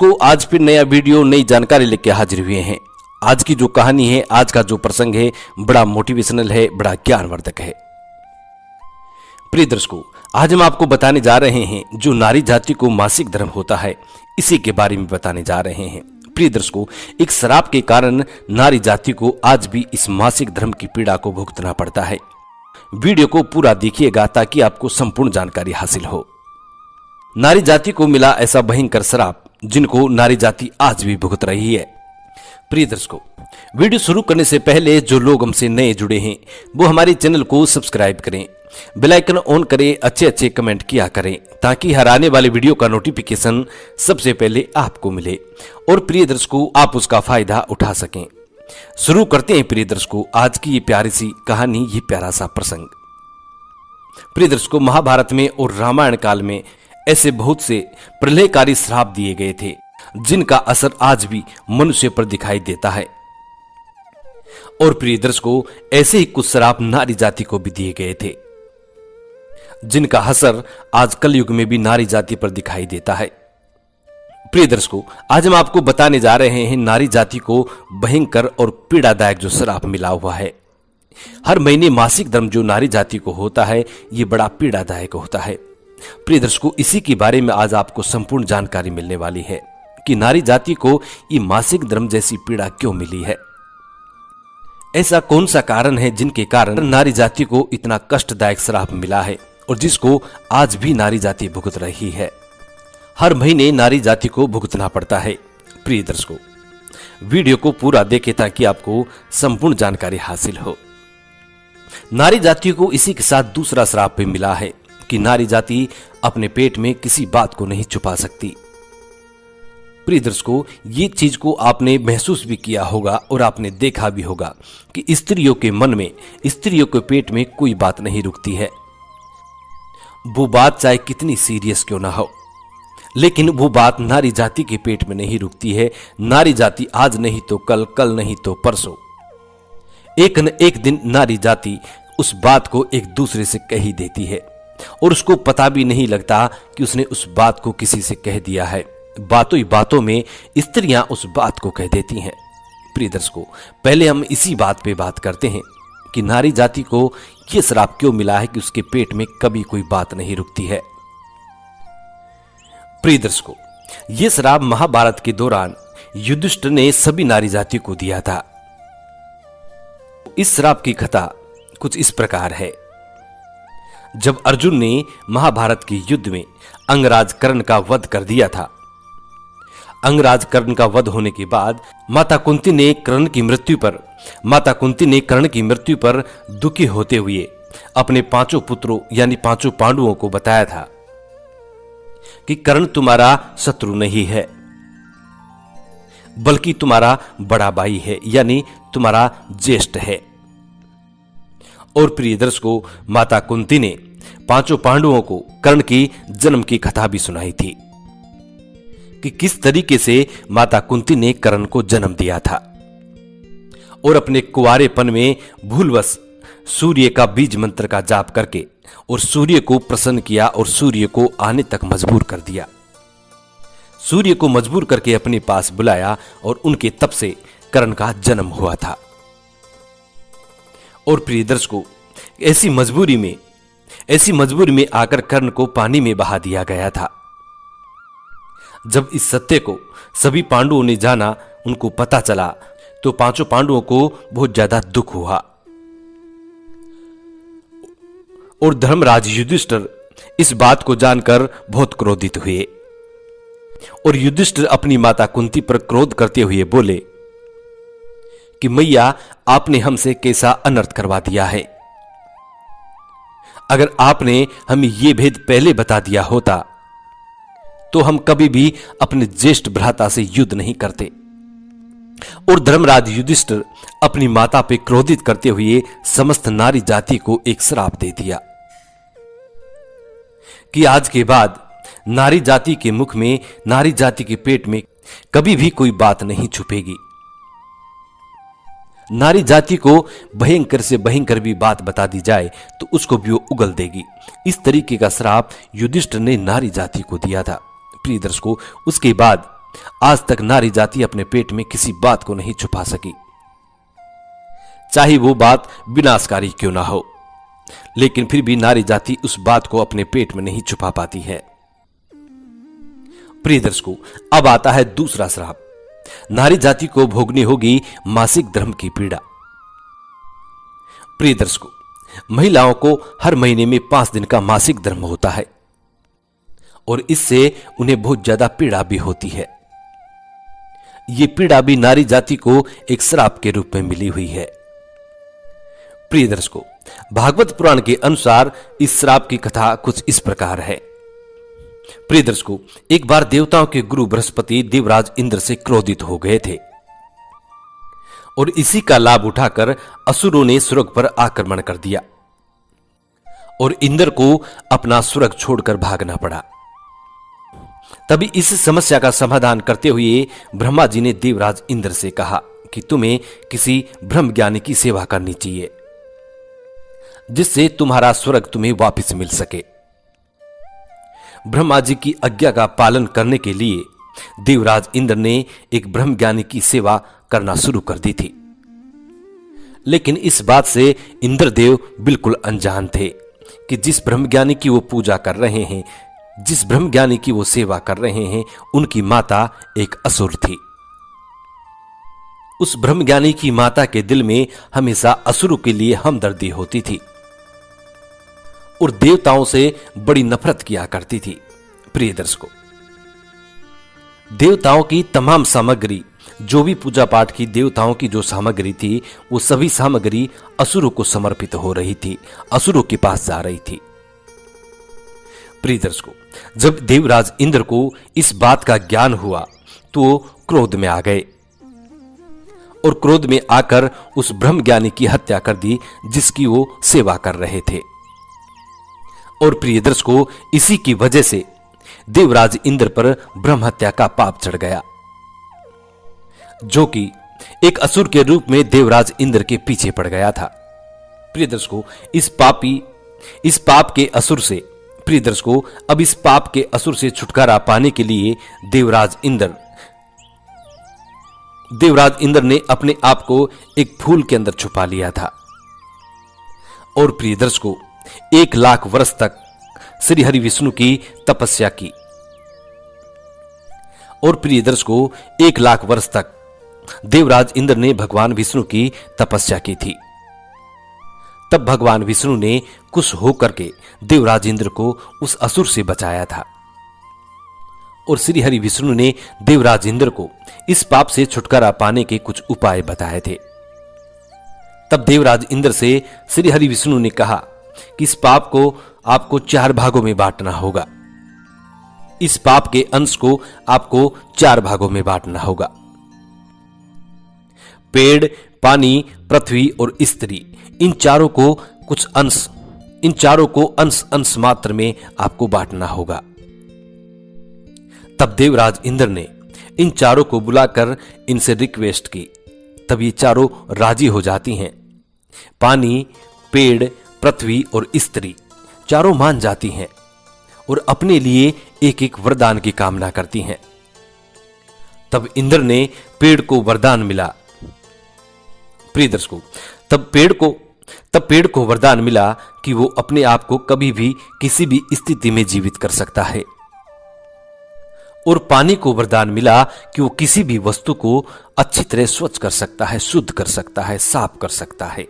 को आज फिर नया वीडियो नई जानकारी लेके हाजिर हुए हैं। आज की जो कहानी है, आज का जो प्रसंग है, बड़ा मोटिवेशनल है, बड़ा ज्ञानवर्धक है। प्रिय दर्शकों, आज हम आपको बताने जा रहे हैं जो नारी जाति को मासिक धर्म होता है, इसी के बारे में बताने जा रहे हैं। प्रिय दर्शकों, एक श्राप के कारण नारी जाति को आज भी इस मासिक धर्म की पीड़ा को भुगतना पड़ता है। वीडियो को पूरा देखिएगा ताकि आपको संपूर्ण जानकारी हासिल हो। नारी जाति को मिला ऐसा भयंकर श्राप जिनको नारी जाति आज भी भुगत रही है। प्रिय दर्शकों, वीडियो शुरू करने से पहले जो लोग हमसे नए जुड़े हैं वो हमारे चैनल को सब्सक्राइब करें, बेल आइकन ऑन करें, अच्छे कमेंट किया करें ताकि हर आने वाले वीडियो का नोटिफिकेशन सबसे पहले आपको मिले और प्रिय दर्शकों आप उसका फायदा उठा सकें। शुरू करते हैं प्रिय दर्शकों आज की ये प्यारी सी कहानी, ये प्यारा सा प्रसंग। प्रिय दर्शकों, महाभारत में और रामायण काल में ऐसे बहुत से प्रलयकारी श्राप दिए गए थे जिनका असर आज भी मनुष्य पर दिखाई देता है। और प्रिय दर्शकों, ऐसे ही कुछ श्राप नारी जाति को भी दिए गए थे जिनका असर आज कलयुग में भी नारी जाति पर दिखाई देता है। प्रिय दर्शकों, आज हम आपको बताने जा रहे हैं नारी जाति को भयंकर और पीड़ादायक जो श्राप मिला हुआ है। हर महीने मासिक धर्म जो नारी जाति को होता है, ये बड़ा पीड़ादायक होता है। प्रिय दर्शकों, इसी के बारे में आज आपको संपूर्ण जानकारी मिलने वाली है कि नारी जाति को ये मासिक धर्म जैसी पीड़ा क्यों मिली है। ऐसा कौन सा कारण है जिनके कारण नारी जाति को इतना कष्टदायक श्राप मिला है और जिसको आज भी नारी जाति भुगत रही है। हर महीने नारी जाति को भुगतना पड़ता है। प्रिय दर्शकों, वीडियो को पूरा देखें ताकि आपको संपूर्ण जानकारी हासिल हो। नारी जाति को इसी के साथ दूसरा श्राप भी मिला है कि नारी जाति अपने पेट में किसी बात को नहीं छुपा सकती। प्रिय दर्शकों, ये चीज को आपने महसूस भी किया होगा और आपने देखा भी होगा कि स्त्रियों के मन में, स्त्रियों के पेट में कोई बात नहीं रुकती है। वो बात चाहे कितनी सीरियस क्यों ना हो, लेकिन वो बात नारी जाति के पेट में नहीं रुकती है। नारी जाति आज नहीं तो कल, कल नहीं तो परसों, एक न एक दिन नारी जाति उस बात को एक दूसरे से कह ही देती है और उसको पता भी नहीं लगता कि उसने उस बात को किसी से कह दिया है। बातों ही बातों में स्त्रियां उस बात को कह देती हैं। प्रिय दर्शकों, पहले हम इसी बात पे बात करते हैं कि नारी जाति को यह श्राप क्यों मिला है कि उसके पेट में कभी कोई बात नहीं रुकती है। प्रिय दर्शकों, यह श्राप महाभारत के दौरान युधिष्ठिर ने सभी नारी जाति को दिया था। इस श्राप की कथा कुछ इस प्रकार है। जब अर्जुन ने महाभारत के युद्ध में अंगराज कर्ण का वध कर दिया था, अंगराज कर्ण का वध होने के बाद माता कुंती ने कर्ण की मृत्यु पर दुखी होते हुए अपने पांचों पुत्रों यानी पांचों पांडवों को बताया था कि कर्ण तुम्हारा शत्रु नहीं है बल्कि तुम्हारा बड़ा भाई है, यानी तुम्हारा ज्येष्ठ है। और प्रिय दर्शकों, माता कुंती ने पांचों पांडवों को कर्ण की जन्म की कथा भी सुनाई थी कि किस तरीके से माता कुंती ने कर्ण को जन्म दिया था और अपने कुंवारेपन में भूलवश सूर्य का बीज मंत्र का जाप करके और सूर्य को प्रसन्न किया और सूर्य को आने तक मजबूर कर दिया। सूर्य को मजबूर करके अपने पास बुलाया और उनके तप से कर्ण का जन्म हुआ था। और प्रिय दर्शकों, ऐसी मजबूरी में आकर कर्ण को पानी में बहा दिया गया था। जब इस सत्य को सभी पांडवों ने जाना, उनको पता चला, तो पांचों पांडवों को बहुत ज्यादा दुख हुआ और धर्मराज युधिष्ठिर इस बात को जानकर बहुत क्रोधित हुए और युधिष्ठिर अपनी माता कुंती पर क्रोध करते हुए बोले कि मैया, आपने हमसे कैसा अनर्थ करवा दिया है। अगर आपने हमें यह भेद पहले बता दिया होता तो हम कभी भी अपने ज्येष्ठ भ्राता से युद्ध नहीं करते। और धर्मराज युधिष्ठिर अपनी माता पे क्रोधित करते हुए समस्त नारी जाति को एक श्राप दे दिया कि आज के बाद नारी जाति के मुख में, नारी जाति के पेट में कभी भी कोई बात नहीं छुपेगी। नारी जाति को भयंकर से भयंकर भी बात बता दी जाए तो उसको भी वो उगल देगी। इस तरीके का श्राप युधिष्ठिर ने नारी जाति को दिया था। प्रिय दर्शकों, उसके बाद आज तक नारी जाति अपने पेट में किसी बात को नहीं छुपा सकी, चाहे वो बात विनाशकारी क्यों ना हो, लेकिन फिर भी नारी जाति उस बात को अपने पेट में नहीं छुपा पाती है। प्रिय दर्शकों, अब आता है दूसरा श्राप। नारी जाति को भोगनी होगी मासिक धर्म की पीड़ा। प्रिय दर्शकों, महिलाओं को हर महीने में 5 दिन का मासिक धर्म होता है और इससे उन्हें बहुत ज्यादा पीड़ा भी होती है। ये पीड़ा भी नारी जाति को एक श्राप के रूप में मिली हुई है। प्रिय दर्शकों, भागवत पुराण के अनुसार इस श्राप की कथा कुछ इस प्रकार है। प्रिय दर्शकों, एक बार देवताओं के गुरु बृहस्पति देवराज इंद्र से क्रोधित हो गए थे और इसी का लाभ उठाकर असुरों ने स्वर्ग पर आक्रमण कर दिया और इंद्र को अपना स्वर्ग छोड़कर भागना पड़ा। तभी इस समस्या का समाधान करते हुए ब्रह्मा जी ने देवराज इंद्र से कहा कि तुम्हें किसी ब्रह्म ज्ञानी की सेवा करनी चाहिए, जिससे तुम्हारा स्वर्ग तुम्हें वापस मिल सके। ब्रह्मा जी की आज्ञा का पालन करने के लिए देवराज इंद्र ने एक ब्रह्म ज्ञानी की सेवा करना शुरू कर दी थी, लेकिन इस बात से इंद्रदेव बिल्कुल अनजान थे कि जिस ब्रह्म ज्ञानी की वो पूजा कर रहे हैं, जिस ब्रह्म ज्ञानी की वो सेवा कर रहे हैं, उनकी माता एक असुर थी। उस ब्रह्म ज्ञानी की माता के दिल में हमेशा असुरों के लिए हमदर्दी होती थी और देवताओं से बड़ी नफरत किया करती थी। प्रिय दर्शकों, देवताओं की तमाम सामग्री, जो भी पूजा पाठ की देवताओं की जो सामग्री थी, वो सभी सामग्री असुरों को समर्पित हो रही थी, असुरों के पास जा रही थी। प्रिय दर्शकों, जब देवराज इंद्र को इस बात का ज्ञान हुआ तो वो क्रोध में आ गए और क्रोध में आकर उस ब्रह्म ज्ञानी की हत्या कर दी जिसकी वो सेवा कर रहे थे। और प्रिय दर्शकों, इसी की वजह से देवराज इंद्र पर ब्रह्म हत्या का पाप चढ़ गया, जो कि एक असुर के रूप में देवराज इंद्र के पीछे पड़ गया था। प्रिय दर्शकों, इस पाप के असुर से, प्रिय दर्शकों, अब इस पाप के असुर से छुटकारा पाने के लिए देवराज इंद्र ने अपने आप को एक फूल के अंदर छुपा लिया था और प्रिय दर्शकों 1 लाख वर्ष तक श्री हरि विष्णु की तपस्या की। और प्रिय दर्शकों 1 लाख वर्ष तक देवराज इंद्र ने भगवान विष्णु की तपस्या की थी। तब भगवान विष्णु ने खुश होकर के देवराज इंद्र को उस असुर से बचाया था और श्री हरि विष्णु ने देवराज इंद्र को इस पाप से छुटकारा पाने के कुछ उपाय बताए थे। तब देवराज इंद्र से श्री हरि विष्णु ने कहा कि इस पाप को आपको 4 भागों में बांटना होगा। इस पाप के अंश को आपको 4 भागों में बांटना होगा। पेड़, पानी, पृथ्वी और स्त्री, इन चारों को अंश मात्र में आपको बांटना होगा। तब देवराज इंद्र ने इन चारों को बुलाकर इनसे रिक्वेस्ट की। तब ये चारों राजी हो जाती हैं। पानी, पेड़, पृथ्वी और स्त्री चारों मान जाती हैं और अपने लिए एक एक वरदान की कामना करती हैं। तब इंद्र ने पेड़ को वरदान मिला। प्रिय दर्शकों, तब पेड़ को वरदान मिला कि वो अपने आप को कभी भी किसी भी स्थिति में जीवित कर सकता है। और पानी को वरदान मिला कि वो किसी भी वस्तु को अच्छी तरह स्वच्छ कर सकता है, शुद्ध कर सकता है, साफ कर सकता है।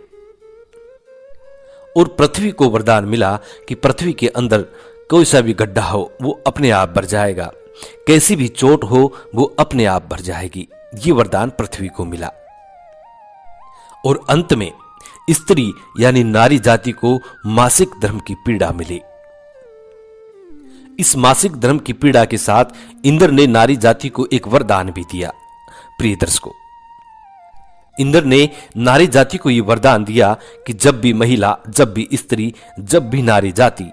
और पृथ्वी को वरदान मिला कि पृथ्वी के अंदर कोई सा भी गड्ढा हो वो अपने आप भर जाएगा, कैसी भी चोट हो वो अपने आप भर जाएगी। ये वरदान पृथ्वी को मिला। और अंत में स्त्री यानी नारी जाति को मासिक धर्म की पीड़ा मिली। इस मासिक धर्म की पीड़ा के साथ इंद्र ने नारी जाति को एक वरदान भी दिया। प्रिय दर्शकों, इंद्र ने नारी जाति को यह वरदान दिया कि जब भी महिला, जब भी स्त्री, जब भी नारी जाति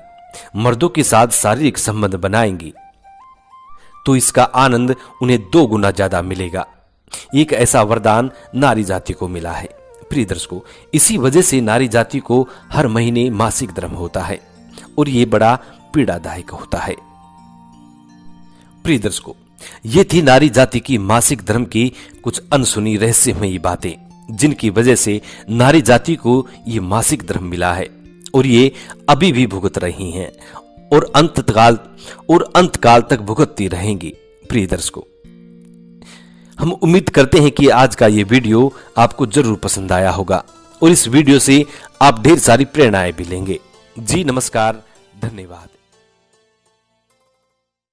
मर्दों के साथ शारीरिक संबंध बनाएंगी तो इसका आनंद उन्हें 2 गुना ज्यादा मिलेगा। एक ऐसा वरदान नारी जाति को मिला है। प्रिय दर्शकों, इसी वजह से नारी जाति को हर महीने मासिक धर्म होता है और यह बड़ा पीड़ादायक होता है। प्रिय दर्शकों, ये थी नारी जाति की मासिक धर्म की कुछ अनसुनी रहस्यमयी बातें, जिनकी वजह से नारी जाति को ये मासिक धर्म मिला है और ये अभी भी भुगत रही हैं और अंतकाल तक भुगतती रहेंगी। प्रिय दर्शकों, हम उम्मीद करते हैं कि आज का ये वीडियो आपको जरूर पसंद आया होगा और इस वीडियो से आप ढेर सारी प्रेरणाएं भी लेंगे। जी नमस्कार, धन्यवाद।